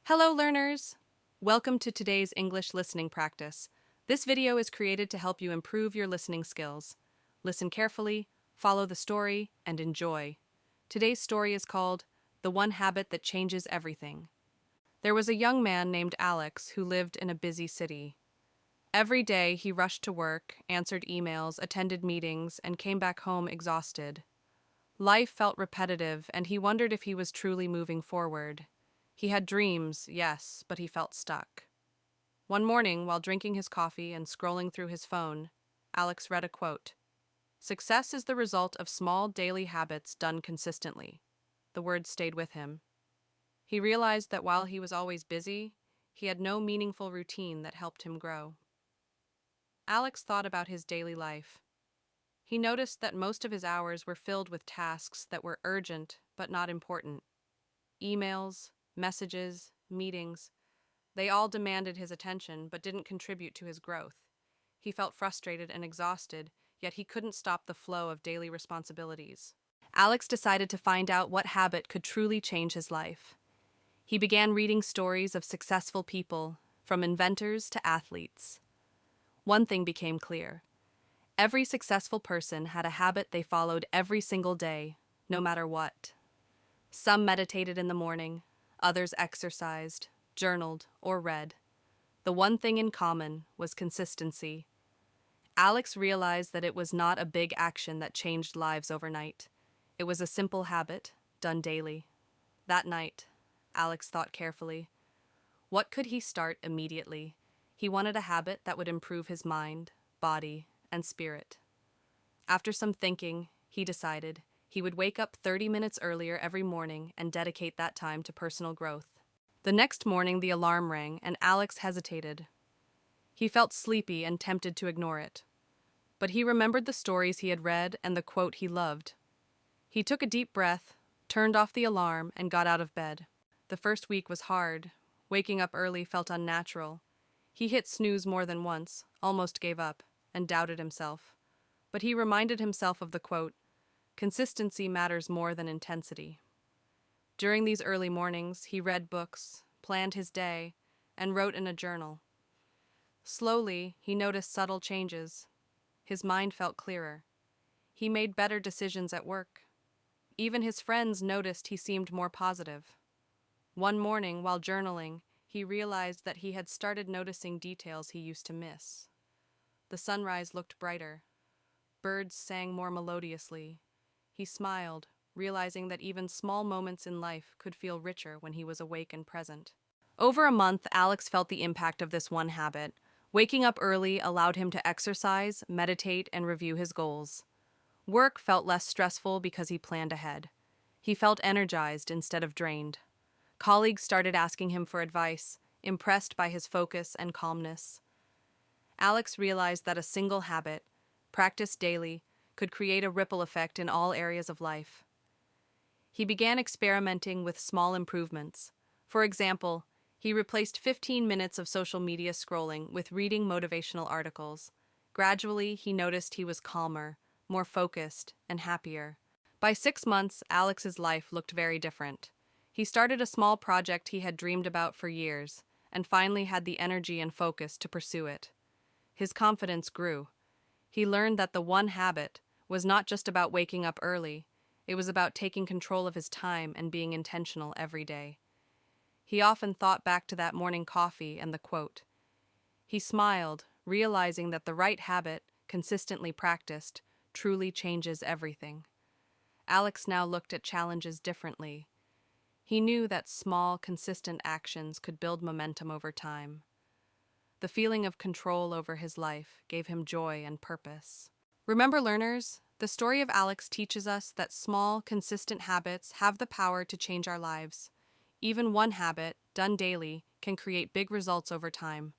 Hello, learners! Welcome to today's English listening practice. This video is created to help you improve your listening skills. Listen carefully, follow the story, and enjoy. Today's story is called The One Habit That Changes Everything. There was a young man named Alex who lived in a busy city. Every day he rushed to work, answered emails, attended meetings, and came back home exhausted. Life felt repetitive, and he wondered if he was truly moving forward. He had dreams, yes, but he felt stuck. One morning, while drinking his coffee and scrolling through his phone, Alex read a quote. "Success is the result of small daily habits done consistently." The words stayed with him. He realized that while he was always busy, he had no meaningful routine that helped him grow. Alex thought about his daily life. He noticed that most of his hours were filled with tasks that were urgent but not important. Emails, messages, meetings, they all demanded his attention but didn't contribute to his growth. He felt frustrated and exhausted, yet he couldn't stop the flow of daily responsibilities. Alex decided to find out what habit could truly change his life. He began reading stories of successful people, from inventors to athletes. One thing became clear. Every successful person had a habit they followed every single day, no matter what. Some meditated in the morning, others exercised, journaled, or read. The one thing in common was consistency. Alex realized that it was not a big action that changed lives overnight. It was a simple habit, done daily. That night, Alex thought carefully. What could he start immediately? He wanted a habit that would improve his mind, body, and spirit. After some thinking, he decided he would wake up 30 minutes earlier every morning and dedicate that time to personal growth. The next morning, the alarm rang, and Alex hesitated. He felt sleepy and tempted to ignore it. But he remembered the stories he had read and the quote he loved. He took a deep breath, turned off the alarm, and got out of bed. The first week was hard. Waking up early felt unnatural. He hit snooze more than once, almost gave up, and doubted himself. But he reminded himself of the quote, "Consistency matters more than intensity." During these early mornings, he read books, planned his day, and wrote in a journal. Slowly, he noticed subtle changes. His mind felt clearer. He made better decisions at work. Even his friends noticed he seemed more positive. One morning, while journaling, he realized that he had started noticing details he used to miss. The sunrise looked brighter. Birds sang more melodiously. He smiled, realizing that even small moments in life could feel richer when he was awake and present. Over a month, Alex felt the impact of this one habit. Waking up early allowed him to exercise, meditate, and review his goals. Work felt less stressful because he planned ahead. He felt energized instead of drained. Colleagues started asking him for advice, impressed by his focus and calmness. Alex realized that a single habit, practiced daily, could create a ripple effect in all areas of life. He began experimenting with small improvements. For example, he replaced 15 minutes of social media scrolling with reading motivational articles. Gradually, he noticed he was calmer, more focused, and happier. By 6 months, Alex's life looked very different. He started a small project he had dreamed about for years, and finally had the energy and focus to pursue it. His confidence grew. He learned that the one habit was not just about waking up early, it was about taking control of his time and being intentional every day. He often thought back to that morning coffee and the quote. He smiled, realizing that the right habit, consistently practiced, truly changes everything. Alex now looked at challenges differently. He knew that small, consistent actions could build momentum over time. The feeling of control over his life gave him joy and purpose. Remember, learners, the story of Alex teaches us that small, consistent habits have the power to change our lives. Even one habit, done daily, can create big results over time.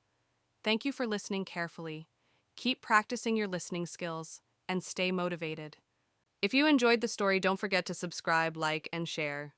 Thank you for listening carefully. Keep practicing your listening skills and stay motivated. If you enjoyed the story, don't forget to subscribe, like, and share.